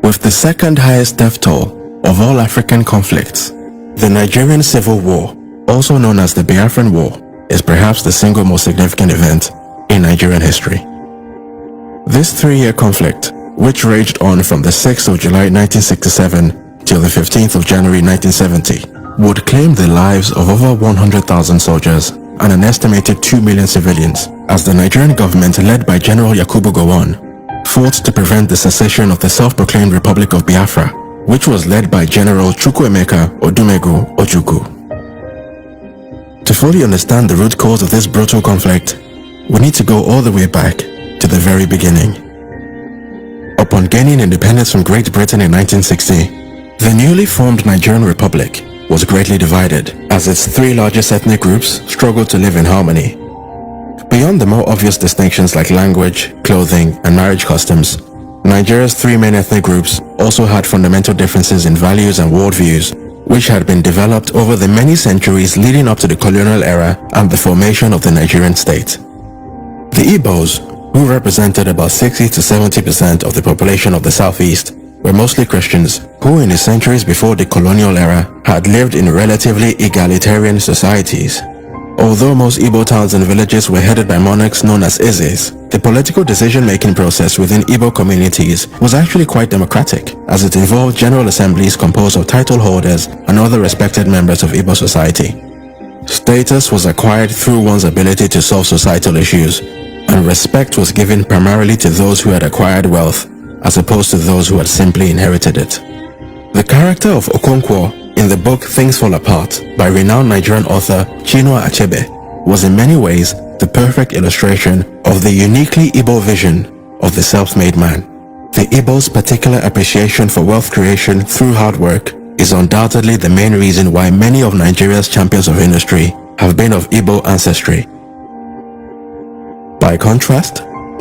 With the second highest death toll of all African conflicts, the Nigerian Civil War, also known as the Biafran War, is perhaps the single most significant event in Nigerian history. This 3-year conflict, which raged on from the 6th of July 1967 till the 15th of January 1970, would claim the lives of over 100,000 soldiers and an estimated 2 million civilians, as the Nigerian government, led by General Yakubu Gowon, fought to prevent the secession of the self-proclaimed Republic of Biafra, which was led by General Chukwuemeka Odumegu Ojukwu. To fully understand the root cause of this brutal conflict, we need to go all the way back to the very beginning. Upon gaining independence from Great Britain in 1960, the newly formed Nigerian Republic was greatly divided, as its 3 largest ethnic groups struggled to live in harmony. Beyond the more obvious distinctions like language, clothing, and marriage customs, Nigeria's 3 main ethnic groups also had fundamental differences in values and worldviews, which had been developed over the many centuries leading up to the colonial era and the formation of the Nigerian state. The Igbos, who represented about 60 to 70% of the population of the southeast, were mostly Christians who in the centuries before the colonial era had lived in relatively egalitarian societies. Although most Igbo towns and villages were headed by monarchs known as Ezes, the political decision-making process within Igbo communities was actually quite democratic, as it involved general assemblies composed of title holders and other respected members of Igbo society. Status was acquired through one's ability to solve societal issues, and respect was given primarily to those who had acquired wealth, as opposed to those who had simply inherited it. The character of Okonkwo in the book Things Fall Apart by renowned Nigerian author Chinua Achebe was in many ways the perfect illustration of the uniquely Igbo vision of the self-made man. The Igbo's particular appreciation for wealth creation through hard work is undoubtedly the main reason why many of Nigeria's champions of industry have been of Igbo ancestry. By contrast,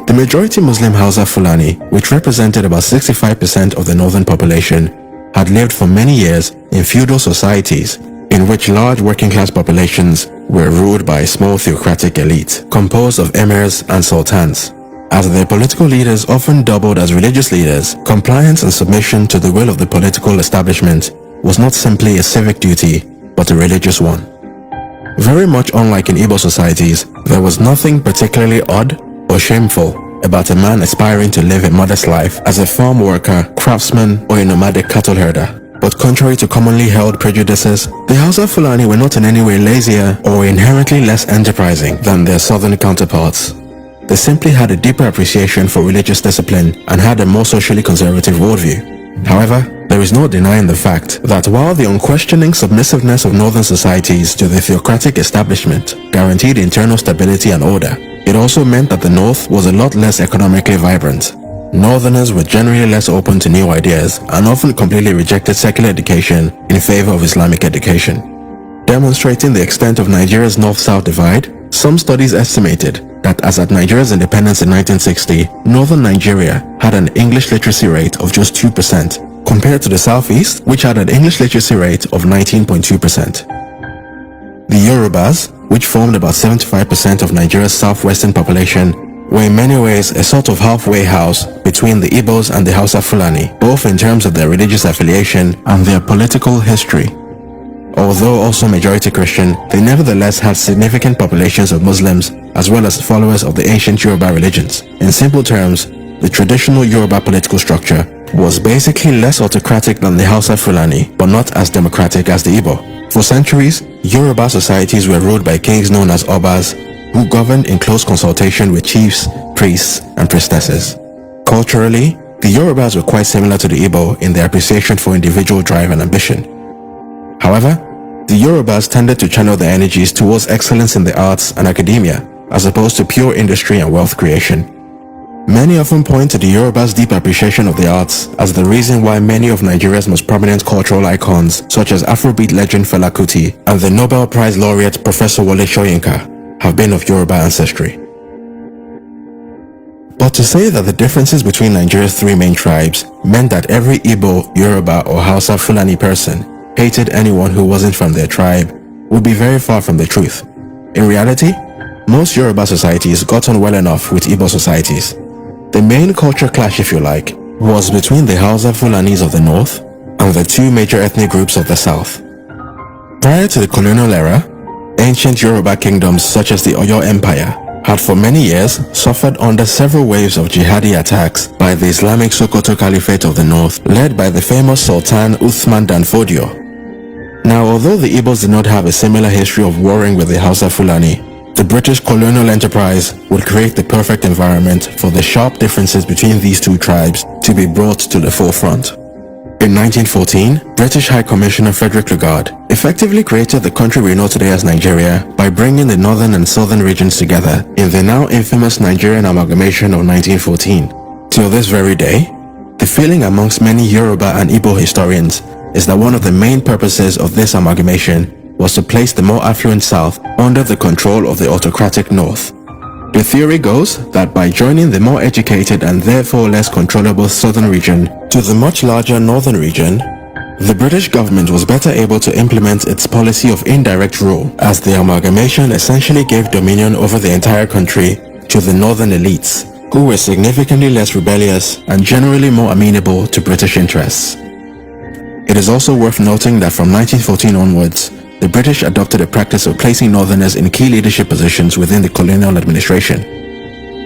the majority Muslim Hausa Fulani, which represented about 65% of the northern population, had lived for many years in feudal societies in which large working-class populations were ruled by a small theocratic elite composed of emirs and sultans. As their political leaders often doubled as religious leaders, compliance and submission to the will of the political establishment was not simply a civic duty, but a religious one. Very much unlike in Igbo societies, there was nothing particularly odd or shameful about a man aspiring to live a modest life as a farm worker, craftsman, or a nomadic cattle herder. But contrary to commonly held prejudices, the Hausa Fulani were not in any way lazier or inherently less enterprising than their southern counterparts. They simply had a deeper appreciation for religious discipline and had a more socially conservative worldview. However, there is no denying the fact that while the unquestioning submissiveness of northern societies to the theocratic establishment guaranteed internal stability and order, it also meant that the North was a lot less economically vibrant. Northerners were generally less open to new ideas and often completely rejected secular education in favor of Islamic education. Demonstrating the extent of Nigeria's North-South divide, some studies estimated that as at Nigeria's independence in 1960, northern Nigeria had an English literacy rate of just 2%, compared to the Southeast, which had an English literacy rate of 19.2%. The Yorubas, which formed about 75% of Nigeria's southwestern population, were in many ways a sort of halfway house between the Igbos and the Hausa Fulani, both in terms of their religious affiliation and their political history. Although also majority Christian, they nevertheless had significant populations of Muslims as well as followers of the ancient Yoruba religions. In simple terms, the traditional Yoruba political structure was basically less autocratic than the Hausa Fulani, but not as democratic as the Igbo. For centuries, Yoruba societies were ruled by kings known as Obas, who governed in close consultation with chiefs, priests, and priestesses. Culturally, the Yorubas were quite similar to the Igbo in their appreciation for individual drive and ambition. However, the Yorubas tended to channel their energies towards excellence in the arts and academia, as opposed to pure industry and wealth creation. Many often point to the Yorubas' deep appreciation of the arts as the reason why many of Nigeria's most prominent cultural icons, such as Afrobeat legend Fela Kuti and the Nobel Prize laureate Professor Wole Soyinka, have been of Yoruba ancestry. But to say that the differences between Nigeria's 3 main tribes meant that every Igbo, Yoruba, or Hausa Fulani person hated anyone who wasn't from their tribe would be very far from the truth. In reality, most Yoruba societies got on well enough with Igbo societies. The main culture clash, if you like, was between the Hausa Fulanis of the north and the two major ethnic groups of the south. Prior to the colonial era, ancient Yoruba kingdoms such as the Oyo Empire had for many years suffered under several waves of jihadi attacks by the Islamic Sokoto Caliphate of the north, led by the famous Sultan Uthman Dan Fodio. Now, although the Igbos did not have a similar history of warring with the Hausa Fulani, the British colonial enterprise would create the perfect environment for the sharp differences between these two tribes to be brought to the forefront. In 1914, British High Commissioner Frederick Lugard effectively created the country we know today as Nigeria by bringing the northern and southern regions together in the now infamous Nigerian amalgamation of 1914. Till this very day, the feeling amongst many Yoruba and Igbo historians is that one of the main purposes of this amalgamation was to place the more affluent south under the control of the autocratic north. The theory goes that by joining the more educated and therefore less controllable southern region to the much larger northern region, the British government was better able to implement its policy of indirect rule, as the amalgamation essentially gave dominion over the entire country to the northern elites, who were significantly less rebellious and generally more amenable to British interests. It is also worth noting that from 1914 onwards, the British adopted a practice of placing northerners in key leadership positions within the colonial administration.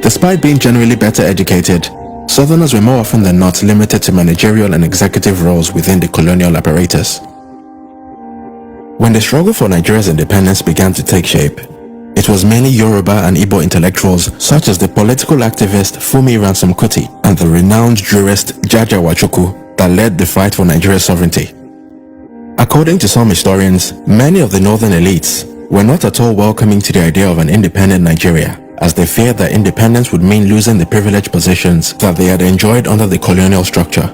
Despite being generally better educated, southerners were more often than not limited to managerial and executive roles within the colonial apparatus. When the struggle for Nigeria's independence began to take shape, it was mainly Yoruba and Igbo intellectuals such as the political activist Fumi Ransom Kuti and the renowned jurist Jaja Wachukwu that led the fight for Nigeria's sovereignty. According to some historians, many of the northern elites were not at all welcoming to the idea of an independent Nigeria, as they feared that independence would mean losing the privileged positions that they had enjoyed under the colonial structure.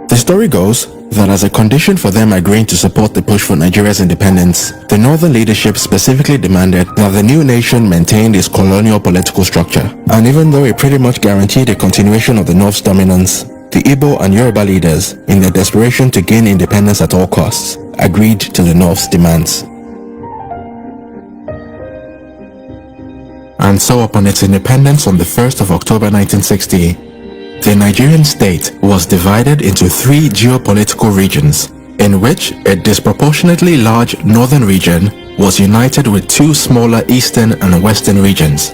The story goes that as a condition for them agreeing to support the push for Nigeria's independence, the northern leadership specifically demanded that the new nation maintain its colonial political structure. And even though it pretty much guaranteed a continuation of the North's dominance, the Igbo and Yoruba leaders, in their desperation to gain independence at all costs, agreed to the North's demands. And so upon its independence on the 1st of October 1960, the Nigerian state was divided into three geopolitical regions, in which a disproportionately large northern region was united with two smaller eastern and western regions.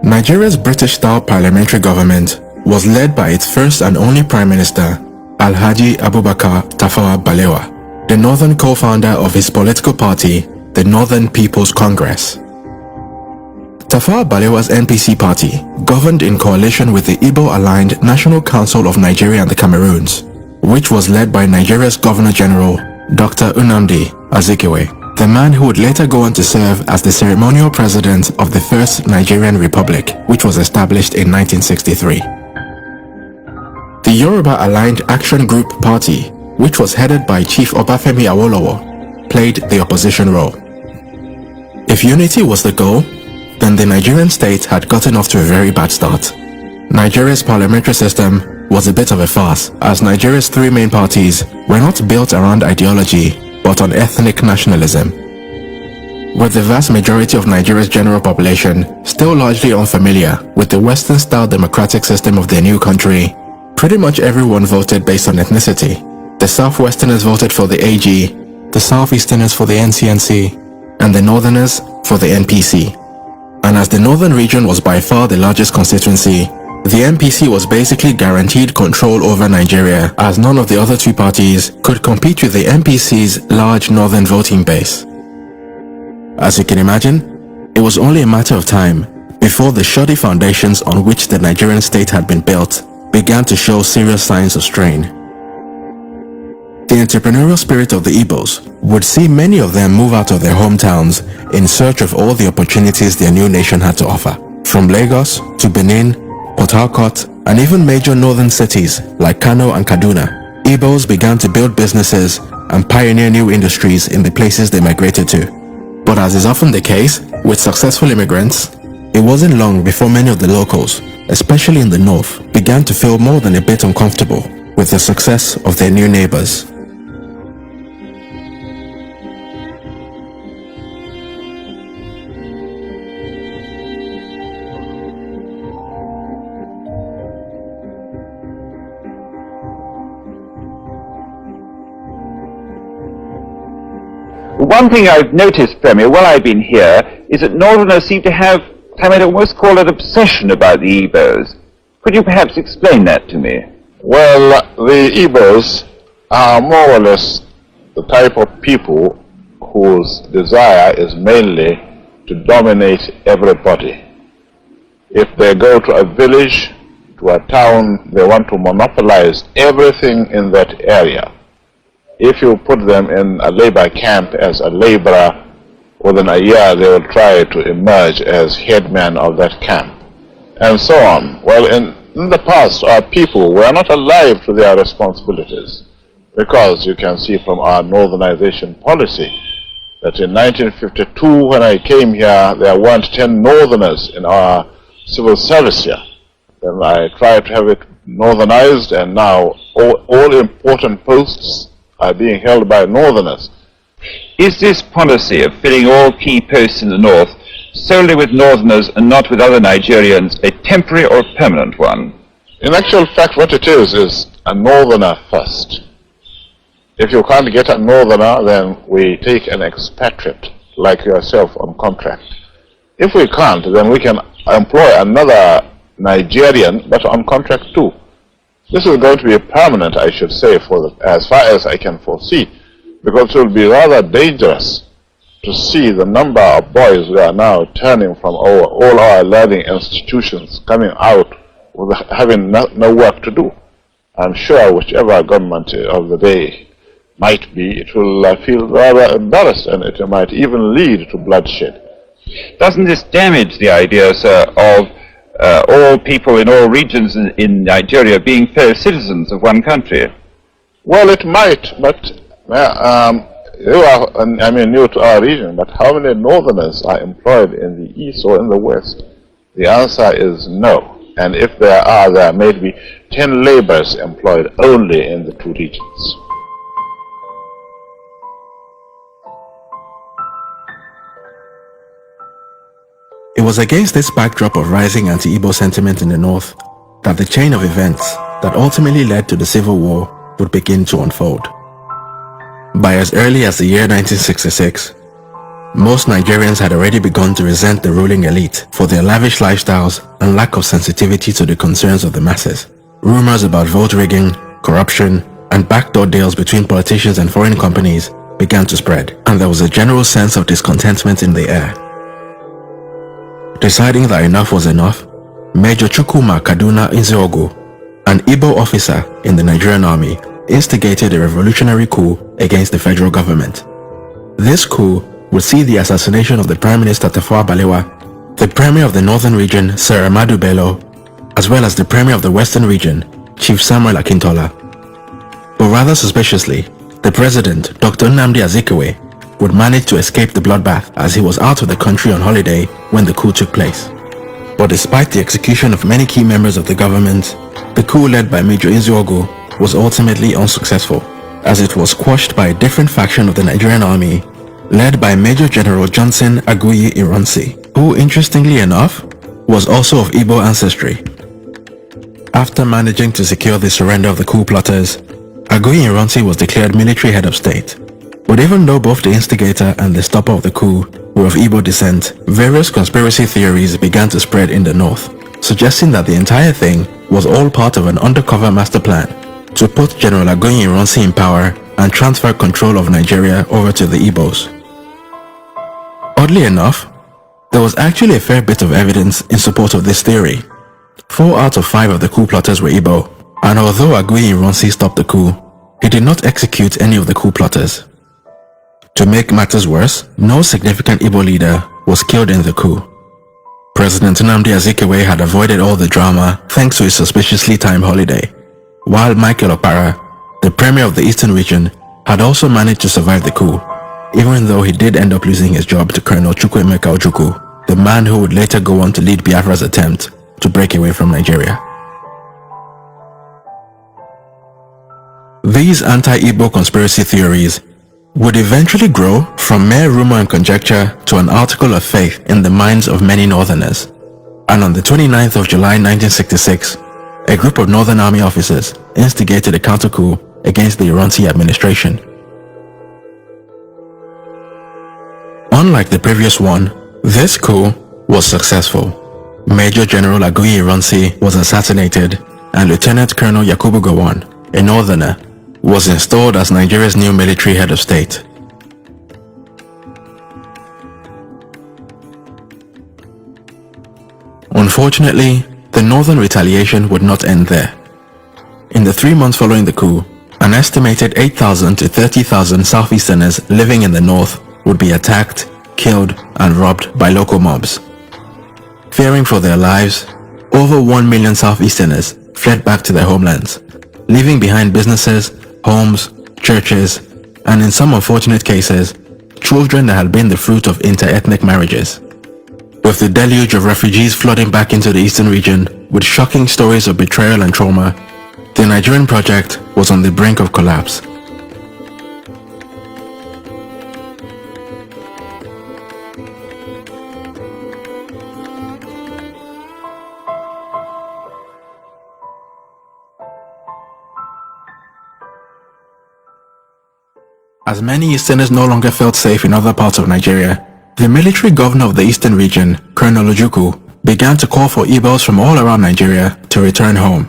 Nigeria's British-style parliamentary government was led by its first and only Prime Minister, Alhaji Abubakar Tafawa Balewa, the northern co-founder of his political party, the Northern People's Congress. Tafawa Balewa's NPC party governed in coalition with the Igbo-aligned National Council of Nigeria and the Cameroons, which was led by Nigeria's Governor-General, Dr. Nnamdi Azikiwe, the man who would later go on to serve as the ceremonial president of the First Nigerian Republic, which was established in 1963. The Yoruba-aligned Action Group Party, which was headed by Chief Obafemi Awolowo, played the opposition role. If unity was the goal, then the Nigerian state had gotten off to a very bad start. Nigeria's parliamentary system was a bit of a farce, as Nigeria's three main parties were not built around ideology, but on ethnic nationalism. With the vast majority of Nigeria's general population still largely unfamiliar with the Western-style democratic system of their new country, pretty much everyone voted based on ethnicity. The Southwesterners voted for the AG, the Southeasterners for the NCNC, and the Northerners for the NPC. And as the Northern region was by far the largest constituency, the NPC was basically guaranteed control over Nigeria, as none of the other two parties could compete with the NPC's large northern voting base. As you can imagine, it was only a matter of time before the shoddy foundations on which the Nigerian state had been built began to show serious signs of strain. The entrepreneurial spirit of the Igbos would see many of them move out of their hometowns in search of all the opportunities their new nation had to offer. From Lagos to Benin, Port Harcourt, and even major northern cities like Kano and Kaduna, Igbos began to build businesses and pioneer new industries in the places they migrated to. But as is often the case with successful immigrants, it wasn't long before many of the locals, especially in the north, began to feel more than a bit uncomfortable with the success of their new neighbors. One thing I've noticed, Premier, while I've been here, is that Northerners seem to have, I might almost call it, obsession about the Igbos. Could you perhaps explain that to me? Well, the Igbos are more or less the type of people whose desire is mainly to dominate everybody. If they go to a village, to a town, they want to monopolize everything in that area. If you put them in a labor camp as a laborer, within a year they will try to emerge as headman of that camp, and so on. Well, in the past, our people were not alive to their responsibilities, because you can see from our northernization policy that in 1952, when I came here, there weren't 10 northerners in our civil service here. Then I tried to have it northernized, and now all important posts are being held by northerners. Is this policy of filling all key posts in the north solely with northerners and not with other Nigerians a temporary or permanent one? In actual fact, what it is a northerner first. If you can't get a northerner, then we take an expatriate like yourself on contract. If we can't, then we can employ another Nigerian, but on contract too. This is going to be permanent, I should say, as far as I can foresee, because it will be rather dangerous to see the number of boys we are now turning from all our learning institutions coming out with having no work to do. I'm sure whichever government of the day might be, it will feel rather embarrassed, and it might even lead to bloodshed. Doesn't this damage the idea, sir, of all people in all regions in Nigeria being fellow citizens of one country? Well, it might, but you are, new to our region, but how many northerners are employed in the east or in the west? The answer is no. And if there are, there may be 10 laborers employed only in the two regions. It was against this backdrop of rising anti-Igbo sentiment in the north that the chain of events that ultimately led to the Civil War would begin to unfold. By as early as the year 1966, most Nigerians had already begun to resent the ruling elite for their lavish lifestyles and lack of sensitivity to the concerns of the masses. Rumors about vote rigging, corruption, and backdoor deals between politicians and foreign companies began to spread, and there was a general sense of discontentment in the air. Deciding that enough was enough, Major Chukwuma Kaduna Nzeogo, an Igbo officer in the Nigerian army, instigated a revolutionary coup against the federal government. This coup would see the assassination of the Prime Minister Tafawa Balewa, the Premier of the Northern Region Sir Ahmadu Bello, as well as the Premier of the Western Region Chief Samuel Akintola. But rather suspiciously, the President, Dr. Nnamdi Azikiwe, would manage to escape the bloodbath as he was out of the country on holiday when the coup took place. But despite the execution of many key members of the government, the coup led by Major Nzeogo was ultimately unsuccessful, as it was quashed by a different faction of the Nigerian army led by Major General Johnson Aguiyi Ironsi, who, interestingly enough, was also of Igbo ancestry. After managing to secure the surrender of the coup plotters, Aguiyi Ironsi was declared military head of state. But even though both the instigator and the stopper of the coup were of Igbo descent, various conspiracy theories began to spread in the north, suggesting that the entire thing was all part of an undercover master plan to put General Aguiyi Ironsi in power and transfer control of Nigeria over to the Igbos. Oddly enough, there was actually a fair bit of evidence in support of this theory. 4 out of 5 of the coup plotters were Igbo, and although Aguiyi Ironsi stopped the coup, he did not execute any of the coup plotters. To make matters worse, no significant Igbo leader was killed in the coup. President Nnamdi Azikiwe had avoided all the drama thanks to his suspiciously timed holiday, while Michael Okpara, the Premier of the Eastern Region, had also managed to survive the coup, even though he did end up losing his job to Colonel Chukwuemeka Ojukwu, the man who would later go on to lead Biafra's attempt to break away from Nigeria. These anti-Igbo conspiracy theories would eventually grow from mere rumor and conjecture to an article of faith in the minds of many Northerners. And on the 29th of July 1966, a group of Northern Army officers instigated a counter-coup against the Ironsi administration. Unlike the previous one, this coup was successful. Major General Aguiyi Ironsi was assassinated, and Lieutenant Colonel Yakubu Gowon, a northerner, was installed as Nigeria's new military head of state. Unfortunately, the northern retaliation would not end there. In the 3 months following the coup, an estimated 8,000 to 30,000 Southeasterners living in the north would be attacked, killed, and robbed by local mobs. Fearing for their lives, over 1 million Southeasterners fled back to their homelands, leaving behind businesses, homes, churches, and in some unfortunate cases, children that had been the fruit of inter-ethnic marriages. With the deluge of refugees flooding back into the eastern region with shocking stories of betrayal and trauma, the Nigerian project was on the brink of collapse. As many Easterners no longer felt safe in other parts of Nigeria, the military governor of the eastern region, Colonel Ojukwu, began to call for Igbos from all around Nigeria to return home.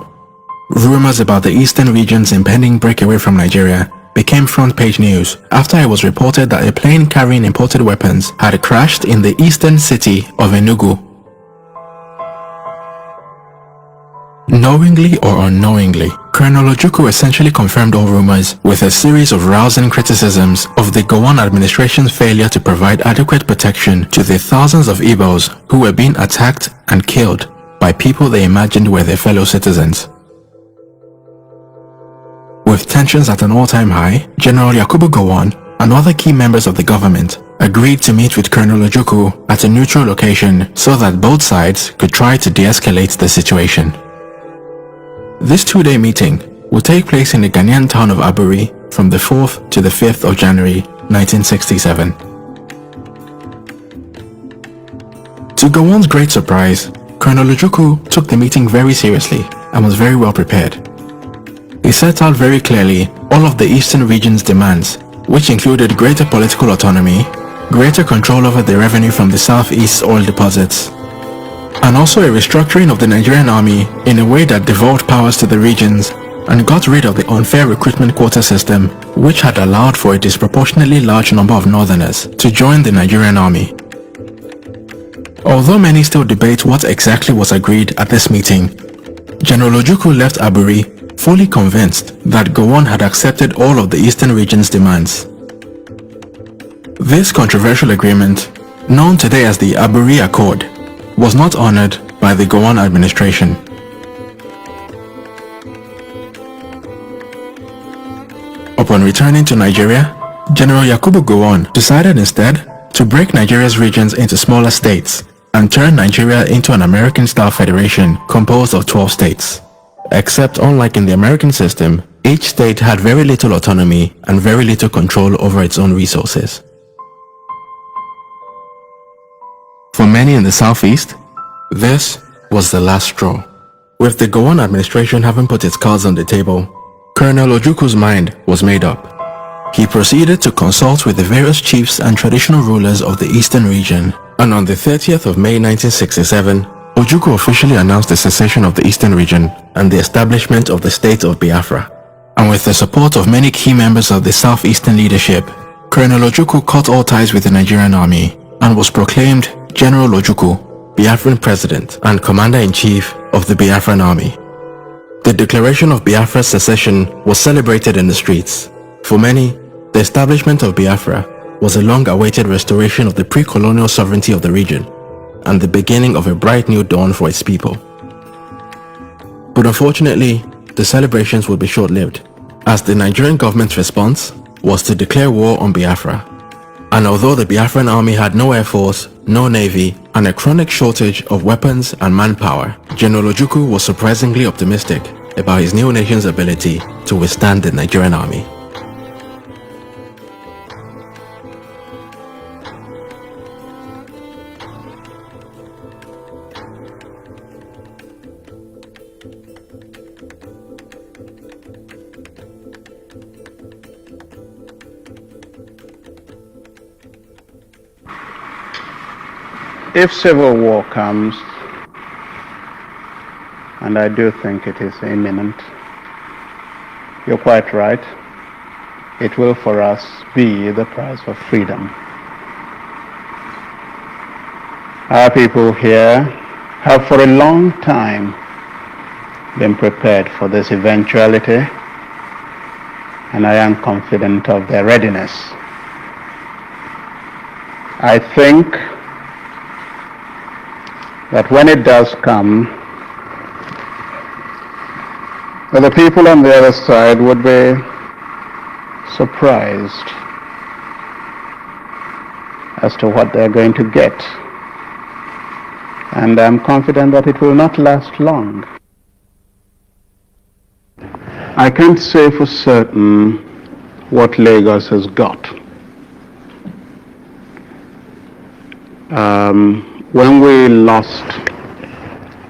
Rumors about the eastern region's impending breakaway from Nigeria became front-page news after it was reported that a plane carrying imported weapons had crashed in the eastern city of Enugu. Knowingly or unknowingly, Colonel Ojukwu essentially confirmed all rumors with a series of rousing criticisms of the Gowon administration's failure to provide adequate protection to the thousands of Igbos who were being attacked and killed by people they imagined were their fellow citizens. With tensions at an all-time high, General Yakubu Gowon and other key members of the government agreed to meet with Colonel Ojukwu at a neutral location so that both sides could try to de-escalate the situation. This two-day meeting will take place in the Ghanaian town of Aburi from the 4th to the 5th of January 1967. To Gowon's great surprise, Colonel Ojukwu took the meeting very seriously and was very well prepared. He set out very clearly all of the eastern region's demands, which included greater political autonomy, greater control over the revenue from the southeast's oil deposits, and also a restructuring of the Nigerian army in a way that devolved powers to the regions and got rid of the unfair recruitment quota system, which had allowed for a disproportionately large number of northerners to join the Nigerian army. Although many still debate what exactly was agreed at this meeting, General Ojukwu left Aburi fully convinced that Gowon had accepted all of the eastern region's demands. This controversial agreement, known today as the Aburi Accord, was not honored by the Gowon administration. Upon returning to Nigeria, General Yakubu Gowon decided instead to break Nigeria's regions into smaller states and turn Nigeria into an American-style federation composed of 12 states. Except unlike in the American system, each state had very little autonomy and very little control over its own resources. For many in the southeast, this was the last straw. With the Gowon administration having put its cards on the table, Colonel Ojukwu's mind was made up. He proceeded to consult with the various chiefs and traditional rulers of the eastern region, and on the 30th of May 1967, Ojukwu officially announced the secession of the eastern region and the establishment of the state of Biafra. And with the support of many key members of the southeastern leadership, Colonel Ojukwu cut all ties with the Nigerian army and was proclaimed General Ojukwu, Biafran President and Commander-in-Chief of the Biafran Army. The declaration of Biafra's secession was celebrated in the streets. For many, the establishment of Biafra was a long-awaited restoration of the pre-colonial sovereignty of the region and the beginning of a bright new dawn for its people. But unfortunately, the celebrations would be short-lived, as the Nigerian government's response was to declare war on Biafra. And although the Biafran army had no air force, no navy, and a chronic shortage of weapons and manpower, General Ojukwu was surprisingly optimistic about his new nation's ability to withstand the Nigerian army. if civil war comes, and I do think it is imminent, you're quite right, it will for us be the price of freedom. Our people here have for a long time been prepared for this eventuality, and I am confident of their readiness. I think that when it does come, that the people on the other side would be surprised as to what they're going to get. And I'm confident that it will not last long. I can't say for certain what Lagos has got. When we lost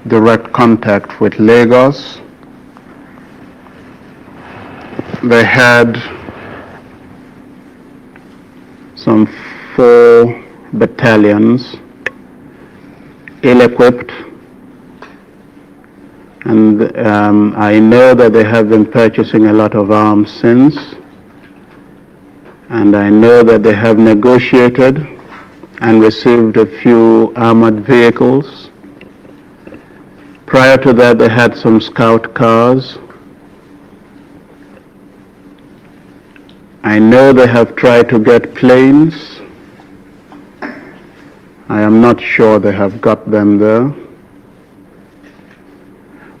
direct contact with Lagos, they had some 4 battalions, ill-equipped, and I know that they have been purchasing a lot of arms since, and I know that they have negotiated and received a few armored vehicles. Prior to that, they had some scout cars. I know they have tried to get planes. I am not sure they have got them there.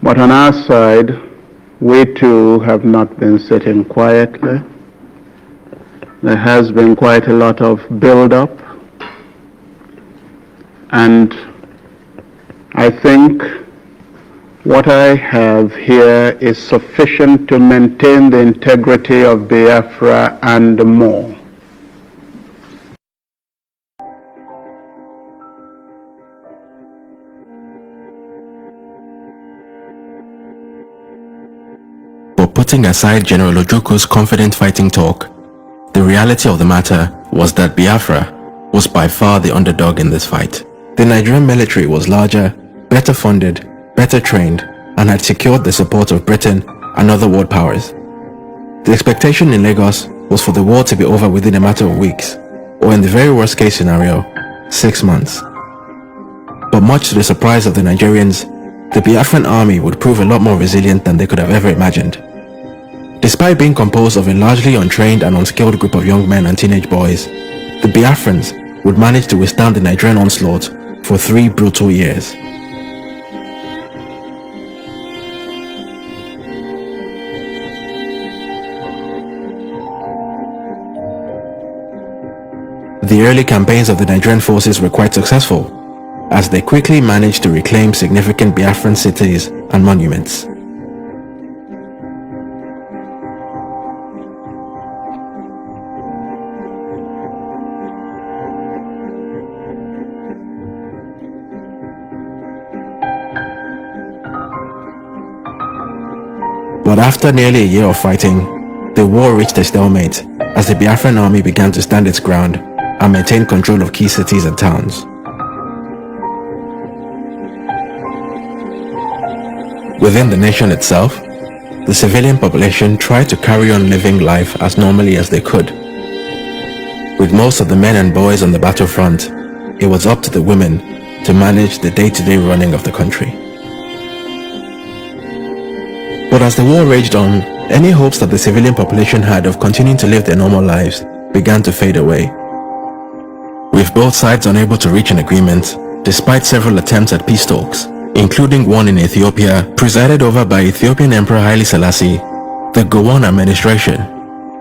But on our side, we too have not been sitting quietly. There has been quite a lot of build-up. And I think what I have here is sufficient to maintain the integrity of Biafra and more. But putting aside General Ojuku's confident fighting talk, the reality of the matter was that Biafra was by far the underdog in this fight. The Nigerian military was larger, better funded, better trained, and had secured the support of Britain and other world powers. The expectation in Lagos was for the war to be over within a matter of weeks, or in the very worst case scenario, 6 months. But much to the surprise of the Nigerians, the Biafran army would prove a lot more resilient than they could have ever imagined. Despite being composed of a largely untrained and unskilled group of young men and teenage boys, the Biafrans would manage to withstand the Nigerian onslaught for 3 brutal years. The early campaigns of the Nigerian forces were quite successful, as they quickly managed to reclaim significant Biafran cities and monuments. But after nearly a year of fighting, the war reached a stalemate as the Biafran army began to stand its ground and maintain control of key cities and towns. Within the nation itself, the civilian population tried to carry on living life as normally as they could. With most of the men and boys on the battlefront, it was up to the women to manage the day-to-day running of the country. But as the war raged on, any hopes that the civilian population had of continuing to live their normal lives began to fade away. With both sides unable to reach an agreement, despite several attempts at peace talks, including one in Ethiopia presided over by Ethiopian Emperor Haile Selassie, the Gowon administration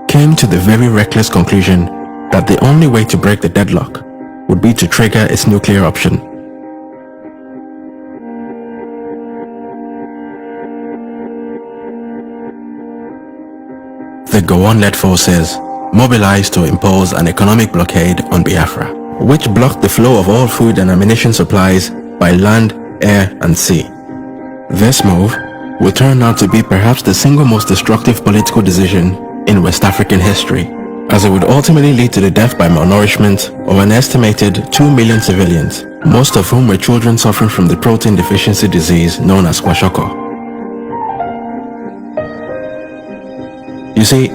came to the very reckless conclusion that the only way to break the deadlock would be to trigger its nuclear option. The Gowon-led forces mobilized to impose an economic blockade on Biafra, which blocked the flow of all food and ammunition supplies by land, air, and sea. This move would turn out to be perhaps the single most destructive political decision in West African history, as it would ultimately lead to the death by malnourishment of an estimated 2 million civilians most of whom were children suffering from the protein deficiency disease known as kwashiorkor. You see,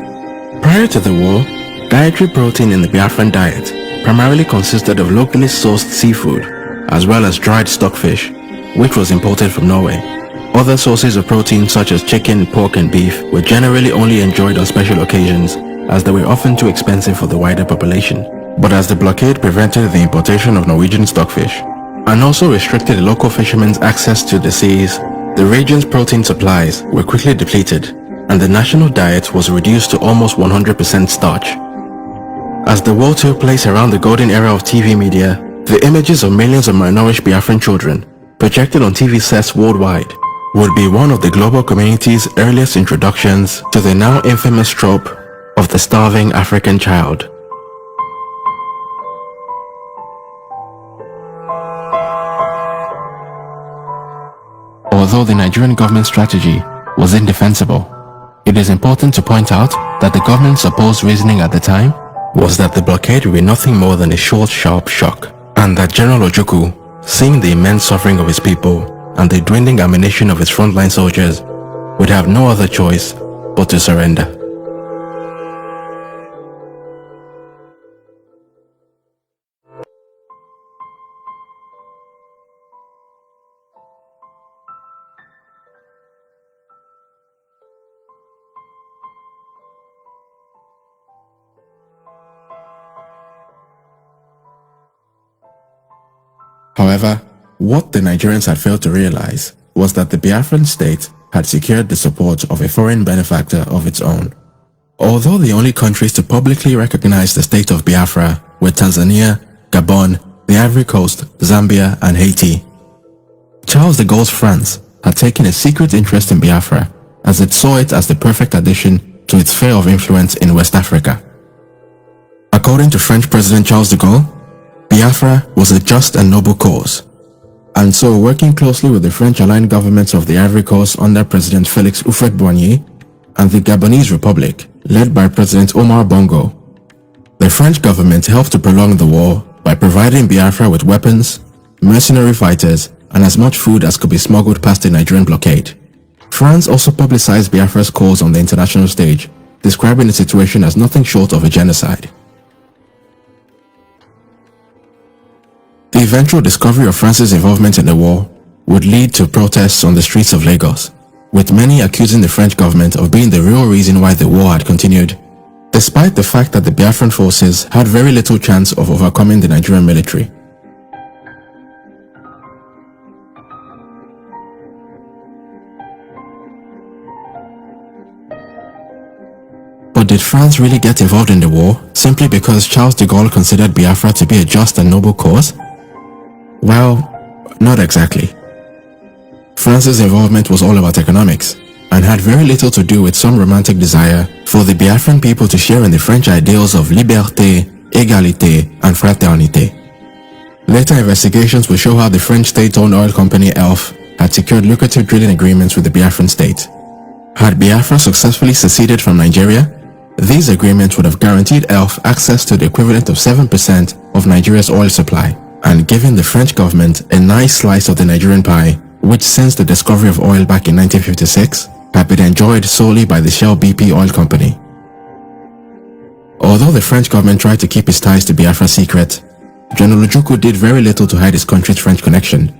prior to the war, dietary protein in the Biafran diet primarily consisted of locally sourced seafood, as well as dried stockfish, which was imported from Norway. Other sources of protein such as chicken, pork and beef were generally only enjoyed on special occasions, as they were often too expensive for the wider population. But as the blockade prevented the importation of Norwegian stockfish, and also restricted local fishermen's access to the seas, the region's protein supplies were quickly depleted, and the national diet was reduced to almost 100% starch. As the war took place around the golden era of TV media, the images of millions of malnourished Biafran children, projected on TV sets worldwide, would be one of the global community's earliest introductions to the now infamous trope of the starving African child. Although the Nigerian government strategy was indefensible, it is important to point out that the government's supposed reasoning at the time was that the blockade would be nothing more than a short, sharp shock, and that General Ojukwu, seeing the immense suffering of his people and the dwindling ammunition of his frontline soldiers, would have no other choice but to surrender. However, what the Nigerians had failed to realize was that the Biafran state had secured the support of a foreign benefactor of its own. Although the only countries to publicly recognize the state of Biafra were Tanzania, Gabon, the Ivory Coast, Zambia, and Haiti, Charles de Gaulle's France had taken a secret interest in Biafra as it saw it as the perfect addition to its sphere of influence in West Africa. According to French President Charles de Gaulle, Biafra was a just and noble cause, and so working closely with the French-aligned governments of the Ivory Coast under President Félix Houphouët-Boigny and the Gabonese Republic, led by President Omar Bongo, the French government helped to prolong the war by providing Biafra with weapons, mercenary fighters, and as much food as could be smuggled past the Nigerian blockade. France also publicized Biafra's cause on the international stage, describing the situation as nothing short of a genocide. The eventual discovery of France's involvement in the war would lead to protests on the streets of Lagos, with many accusing the French government of being the real reason why the war had continued, despite the fact that the Biafran forces had very little chance of overcoming the Nigerian military. But did France really get involved in the war simply because Charles de Gaulle considered Biafra to be a just and noble cause? Well, not exactly. France's involvement was all about economics, and had very little to do with some romantic desire for the Biafran people to share in the French ideals of liberté, égalité, and fraternité. Later investigations will show how the French state-owned oil company ELF had secured lucrative drilling agreements with the Biafran state. Had Biafra successfully seceded from Nigeria, these agreements would have guaranteed ELF access to the equivalent of 7% of Nigeria's oil supply, and given the French government a nice slice of the Nigerian pie, which since the discovery of oil back in 1956 had been enjoyed solely by the Shell BP oil company. Although the French government tried to keep its ties to Biafra secret, General Ojukwu did very little to hide his country's French connection.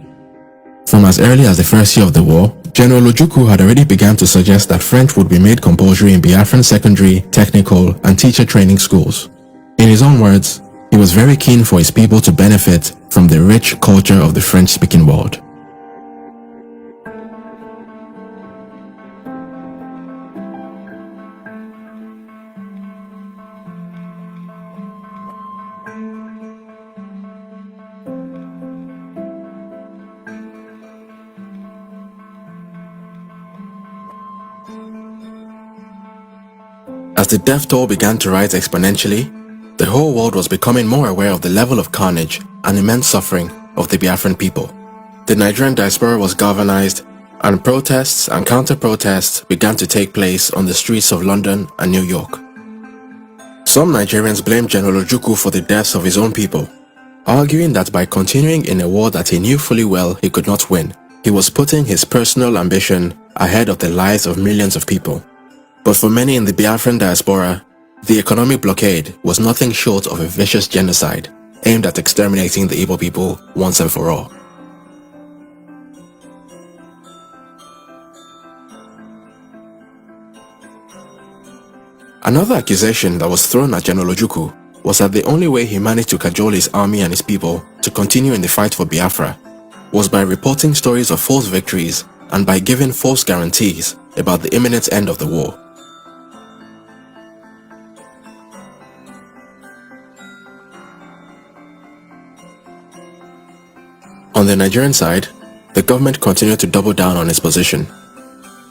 From as early as the first year of the war, General Ojukwu had already begun to suggest that French would be made compulsory in Biafran secondary, technical, and teacher training schools. In his own words, he was very keen for his people to benefit from the rich culture of the French-speaking world. As the death toll began to rise exponentially, the whole world was becoming more aware of the level of carnage and immense suffering of the Biafran people. The Nigerian diaspora was galvanized, and protests and counter-protests began to take place on the streets of London and New York. Some Nigerians blamed General Ojukwu for the deaths of his own people, arguing that by continuing in a war that he knew fully well he could not win, he was putting his personal ambition ahead of the lives of millions of people. But for many in the Biafran diaspora, the economic blockade was nothing short of a vicious genocide aimed at exterminating the Igbo people once and for all. Another accusation that was thrown at General Ojukwu was that the only way he managed to cajole his army and his people to continue in the fight for Biafra was by reporting stories of false victories and by giving false guarantees about the imminent end of the war. On the Nigerian side, the government continued to double down on its position.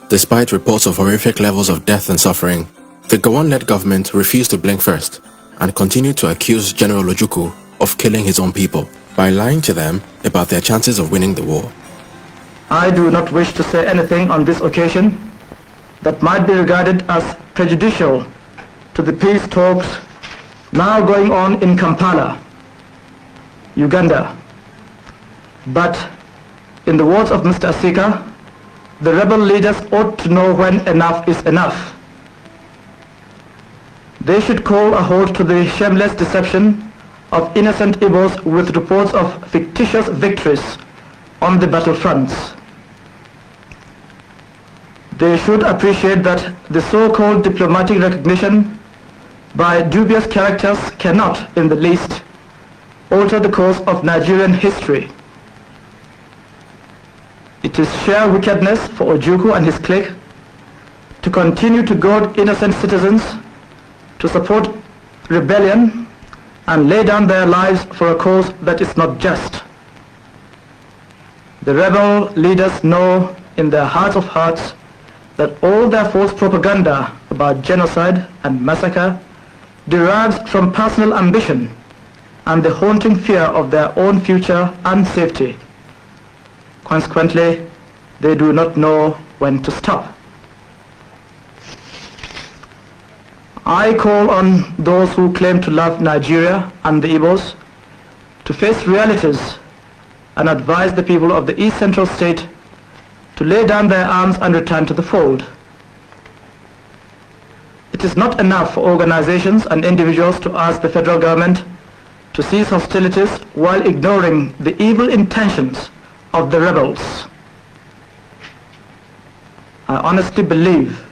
Despite reports of horrific levels of death and suffering, the Gowon-led government refused to blink first and continued to accuse General Ojukwu of killing his own people by lying to them about their chances of winning the war. I do not wish to say anything on this occasion that might be regarded as prejudicial to the peace talks now going on in Kampala, Uganda. But in the words of Mr. Asika, the rebel leaders ought to know when enough is enough. They should call a halt to the shameless deception of innocent Igbos with reports of fictitious victories on the battlefronts. They should appreciate that the so-called diplomatic recognition by dubious characters cannot, in the least, alter the course of Nigerian history. It is sheer wickedness for Ojukwu and his clique to continue to goad innocent citizens to support rebellion and lay down their lives for a cause that is not just. The rebel leaders know in their hearts of hearts that all their false propaganda about genocide and massacre derives from personal ambition and the haunting fear of their own future and safety. Consequently, they do not know when to stop. I call on those who claim to love Nigeria and the Igbos to face realities and advise the people of the East Central State to lay down their arms and return to the fold. It is not enough for organizations and individuals to ask the federal government to cease hostilities while ignoring the evil intentions of the rebels. I honestly believe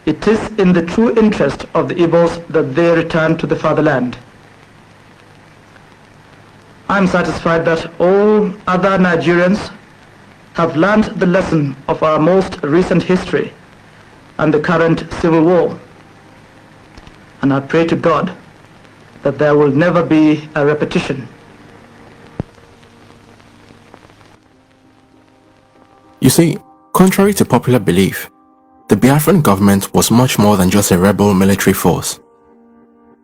it is in the true interest of the Igbos that they return to the fatherland. I am satisfied that all other Nigerians have learned the lesson of our most recent history and the current civil war. And I pray to God that there will never be a repetition. You see, contrary to popular belief, the Biafran government was much more than just a rebel military force.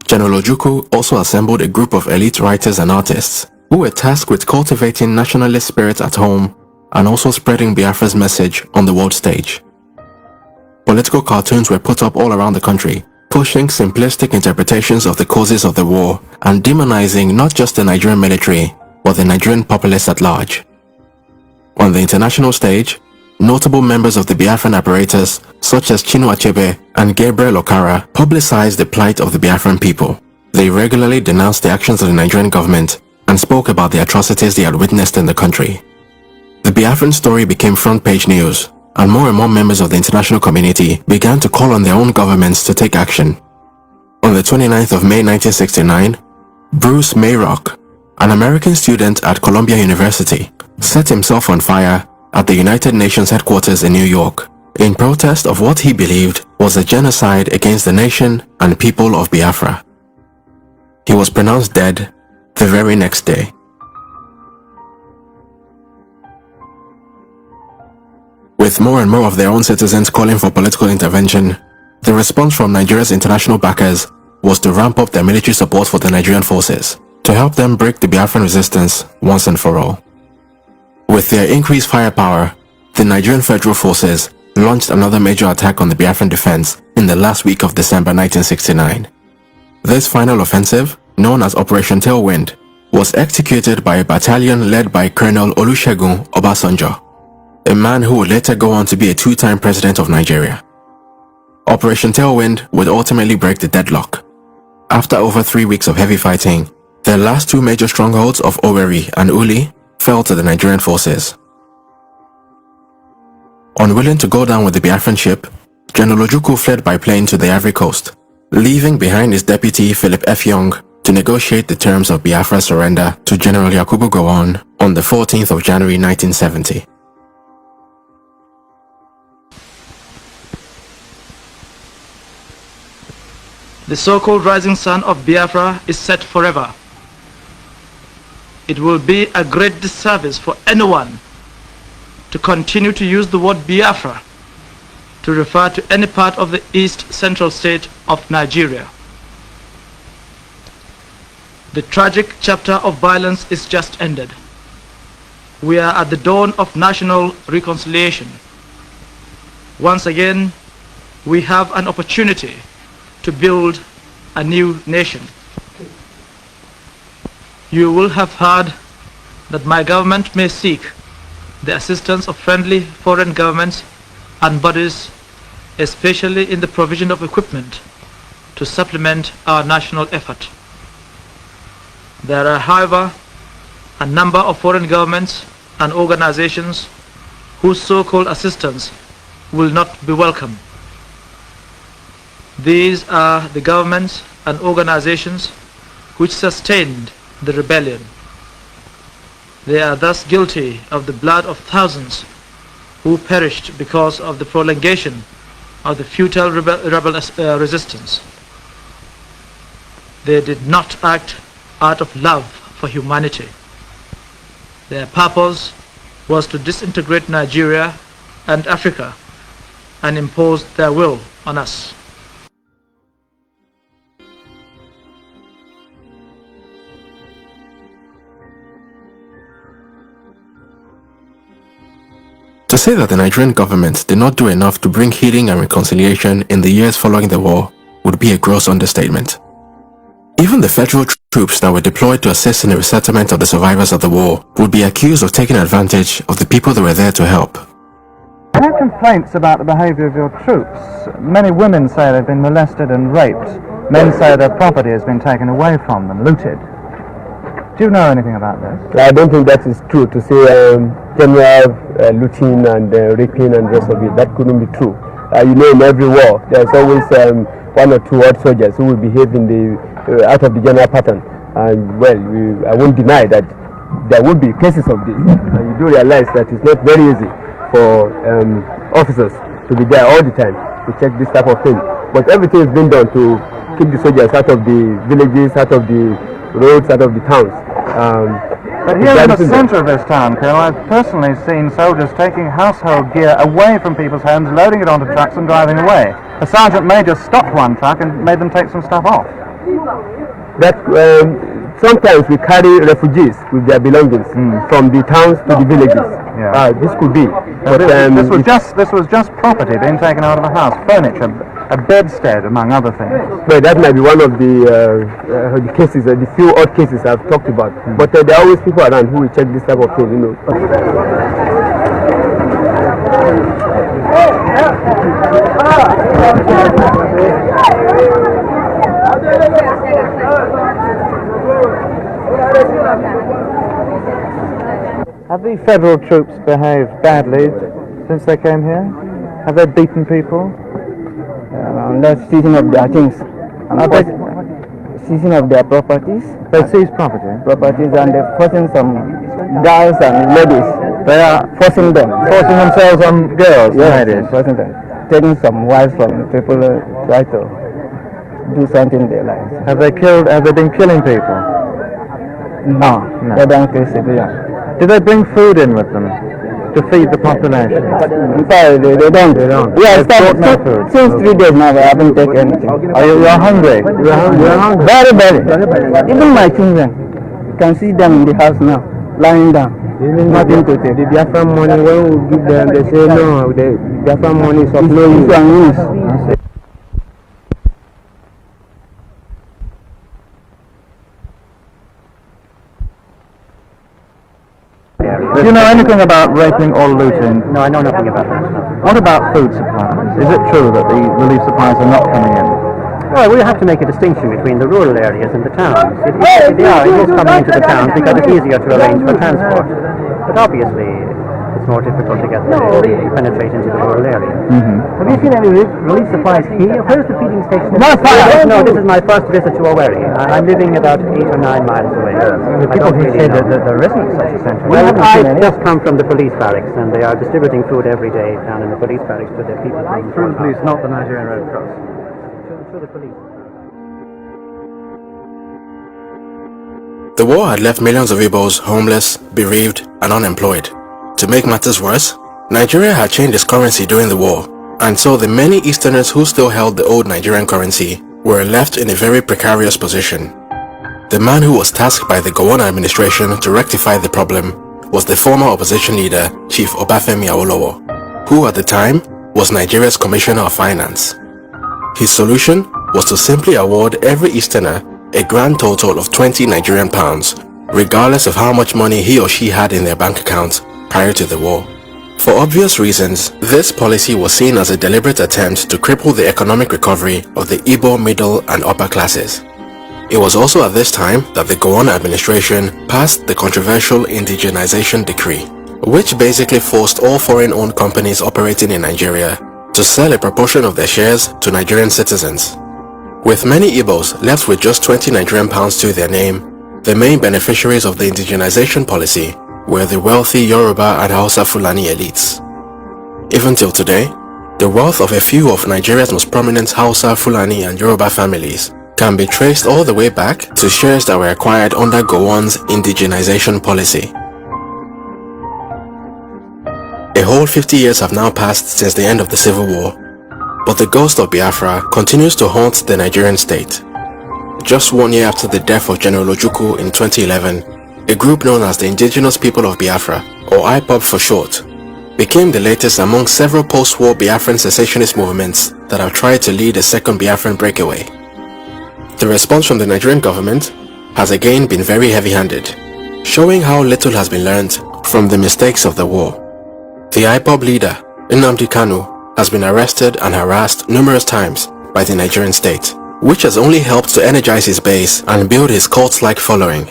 General Ojukwu also assembled a group of elite writers and artists who were tasked with cultivating nationalist spirit at home and also spreading Biafra's message on the world stage. Political cartoons were put up all around the country, pushing simplistic interpretations of the causes of the war and demonizing not just the Nigerian military, but the Nigerian populace at large. On the international stage, notable members of the Biafran apparatus such as Chinua Achebe and Gabriel Okara publicized the plight of the Biafran people. They regularly denounced the actions of the Nigerian government and spoke about the atrocities they had witnessed in the country. The Biafran story became front-page news, and more members of the international community began to call on their own governments to take action. On the 29th of May 1969, Bruce Mayrock, an American student at Columbia University, set himself on fire at the United Nations headquarters in New York in protest of what he believed was a genocide against the nation and people of Biafra. He was pronounced dead the very next day. With more and more of their own citizens calling for political intervention, the response from Nigeria's international backers was to ramp up their military support for the Nigerian forces to help them break the Biafran resistance once and for all. With their increased firepower, the Nigerian Federal Forces launched another major attack on the Biafran defense in the last week of December 1969. This final offensive, known as Operation Tailwind, was executed by a battalion led by Colonel Olusegun Obasanjo, a man who would later go on to be a two-time president of Nigeria. Operation Tailwind would ultimately break the deadlock. After over 3 weeks of heavy fighting, the last two major strongholds of Owerri and Uli fell to the Nigerian forces. Unwilling to go down with the Biafran ship, General Ojukwu fled by plane to the Ivory Coast, leaving behind his deputy Philip F. Young to negotiate the terms of Biafra's surrender to General Yakubu Gowon on the 14th of January 1970. The so-called rising sun of Biafra is set forever. It will be a great disservice for anyone to continue to use the word Biafra to refer to any part of the East Central state of Nigeria. The tragic chapter of violence is just ended. We are at the dawn of national reconciliation. Once again, we have an opportunity to build a new nation. You will have heard that my government may seek the assistance of friendly foreign governments and bodies, especially in the provision of equipment to supplement our national effort. There are, however, a number of foreign governments and organizations whose so-called assistance will not be welcome. These are the governments and organizations which sustained the rebellion. They are thus guilty of the blood of thousands who perished because of the prolongation of the futile resistance. They did not act out of love for humanity. Their purpose was to disintegrate Nigeria and Africa and impose their will on us. To say that the Nigerian government did not do enough to bring healing and reconciliation in the years following the war would be a gross understatement. Even the federal troops that were deployed to assist in the resettlement of the survivors of the war would be accused of taking advantage of the people that were there to help. I have complaints about the behaviour of your troops. Many women say they've been molested and raped. Men say their property has been taken away from them, looted. Do you know anything about this? I don't think that is true. To say general looting and raping and the rest of it, that couldn't be true. You know, in every war, there's always one or two odd soldiers who will behave in the out of the general pattern. And well, I won't deny that there will be cases of this. And you do realize that it's not very easy for officers to be there all the time to check this type of thing. But everything has been done to keep the soldiers out of the villages, out of the roads, out of the towns. But here in the centre of this town, Colonel, I've personally seen soldiers taking household gear away from people's homes, loading it onto trucks and driving away. A sergeant major stopped one truck and made them take some stuff off. That sometimes we carry refugees with their belongings from the towns to the villages. Yeah. This could be. But this was just property being taken out of a house, furniture, a bedstead, among other things. Well, that might be one of the cases, the few odd cases I've talked about. But there are always people around who will check this type of thing, you know. Have the federal troops behaved badly since they came here? Have they beaten people? That's seizing of their things. Seizing of their properties. They seize property? Properties, and they're forcing some girls and ladies. They are forcing them. Forcing themselves on girls and yes, ladies? Forcing them. Taking some wives from people try to do something in their lives. Have they been killing people? No. They don't kill civilians. Do they bring food in with them to feed the population? In fact, they don't. They don't. Yeah, no food. Since 3 days now, I haven't taken anything. You're hungry? You're hungry. Very, very. Even my children, you can see them in the house now, lying down. Nothing to take. The Biafran money, when we give them, they say no, the Biafran money is of no use. Do you know anything about raping or looting? No, I know nothing about that. What about food supplies? Is it true that the relief supplies are not coming in? Well, we have to make a distinction between the rural areas and the towns. It is coming into the towns because it's easier to arrange for transport. But obviously, it's more difficult to get to penetrate into the rural area. Have you seen any relief supplies here? Where's the feeding station? No, this is my first visit to Aburi. I'm living about 8 or 9 miles away. People who say that there isn't such a centre. Well, I just come from the police barracks, and they are distributing food every day down in the police barracks to the people. Through the police, not the Nigerian Red Cross. Through the police. The war had left millions of Igbos homeless, bereaved, and unemployed. To make matters worse, Nigeria had changed its currency during the war, and so the many Easterners who still held the old Nigerian currency were left in a very precarious position. The man who was tasked by the Gowon administration to rectify the problem was the former opposition leader, Chief Obafemi Awolowo, who at the time was Nigeria's Commissioner of Finance. His solution was to simply award every Easterner a grand total of 20 Nigerian pounds, regardless of how much money he or she had in their bank account prior to the war. For obvious reasons, this policy was seen as a deliberate attempt to cripple the economic recovery of the Igbo middle and upper classes. It was also at this time that the Gowon administration passed the controversial indigenization decree, which basically forced all foreign-owned companies operating in Nigeria to sell a proportion of their shares to Nigerian citizens. With many Igbos left with just 20 Nigerian pounds to their name, the main beneficiaries of the indigenization policy were the wealthy Yoruba and Hausa Fulani elites. Even till today, the wealth of a few of Nigeria's most prominent Hausa, Fulani and Yoruba families can be traced all the way back to shares that were acquired under Gowon's indigenization policy. A whole 50 years have now passed since the end of the Civil War, but the ghost of Biafra continues to haunt the Nigerian state. Just 1 year after the death of General Ojukwu in 2011, a group known as the Indigenous People of Biafra, or IPOB for short, became the latest among several post-war Biafran secessionist movements that have tried to lead a second Biafran breakaway. The response from the Nigerian government has again been very heavy-handed, showing how little has been learned from the mistakes of the war. The IPOB leader, Nnamdi Kanu, has been arrested and harassed numerous times by the Nigerian state, which has only helped to energize his base and build his cult-like following.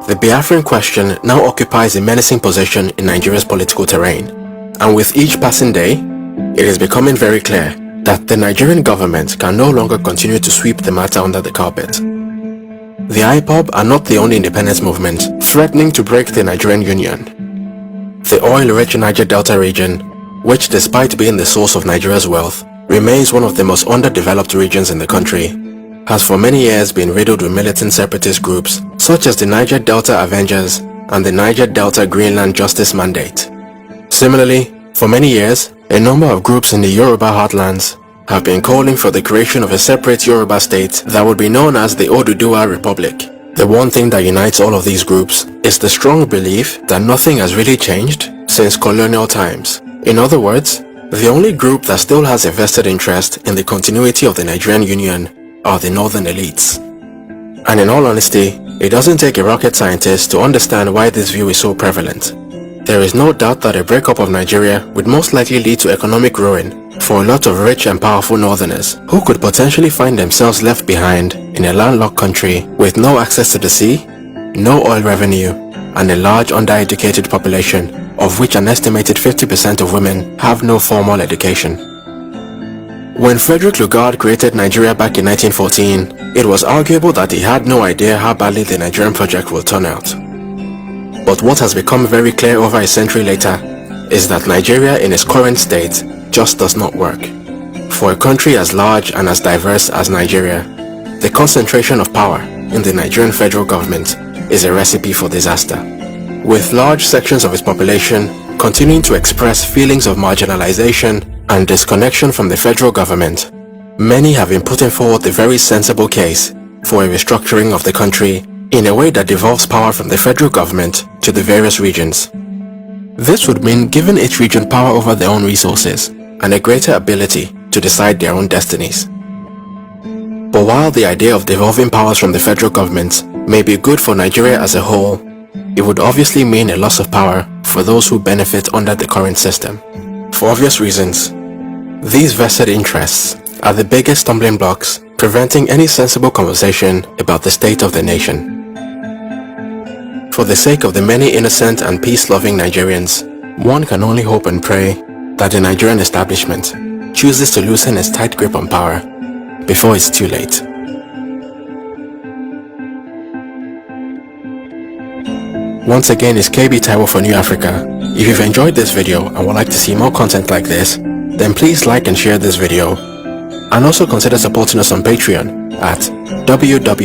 The Biafran question now occupies a menacing position in Nigeria's political terrain, and with each passing day, it is becoming very clear that the Nigerian government can no longer continue to sweep the matter under the carpet. The IPOB are not the only independence movement threatening to break the Nigerian Union. The oil-rich Niger Delta region, which despite being the source of Nigeria's wealth, remains one of the most underdeveloped regions in the country, has for many years been riddled with militant separatist groups such as the Niger Delta Avengers and the Niger Delta Greenland Justice Mandate. Similarly, for many years, a number of groups in the Yoruba heartlands have been calling for the creation of a separate Yoruba state that would be known as the Oduduwa Republic. The one thing that unites all of these groups is the strong belief that nothing has really changed since colonial times. In other words, the only group that still has a vested interest in the continuity of the Nigerian Union are the northern elites. And in all honesty, it doesn't take a rocket scientist to understand why this view is so prevalent. There is no doubt that a breakup of Nigeria would most likely lead to economic ruin for a lot of rich and powerful northerners who could potentially find themselves left behind in a landlocked country with no access to the sea, no oil revenue, and a large undereducated population, of which an estimated 50% of women have no formal education. When Frederick Lugard created Nigeria back in 1914, it was arguable that he had no idea how badly the Nigerian project will turn out. But what has become very clear over a century later is that Nigeria in its current state just does not work. For a country as large and as diverse as Nigeria, the concentration of power in the Nigerian federal government is a recipe for disaster. With large sections of its population continuing to express feelings of marginalization and disconnection from the federal government, many have been putting forward the very sensible case for a restructuring of the country in a way that devolves power from the federal government to the various regions. This would mean giving each region power over their own resources and a greater ability to decide their own destinies. But while the idea of devolving powers from the federal government may be good for Nigeria as a whole, it would obviously mean a loss of power for those who benefit under the current system. For obvious reasons, these vested interests are the biggest stumbling blocks preventing any sensible conversation about the state of the nation. For the sake of the many innocent and peace-loving Nigerians, one can only hope and pray that the Nigerian establishment chooses to loosen its tight grip on power before it's too late. Once again, it's KB Taiwo for New Africa. If you've enjoyed this video and would like to see more content like this, then please like and share this video, and also consider supporting us on Patreon at www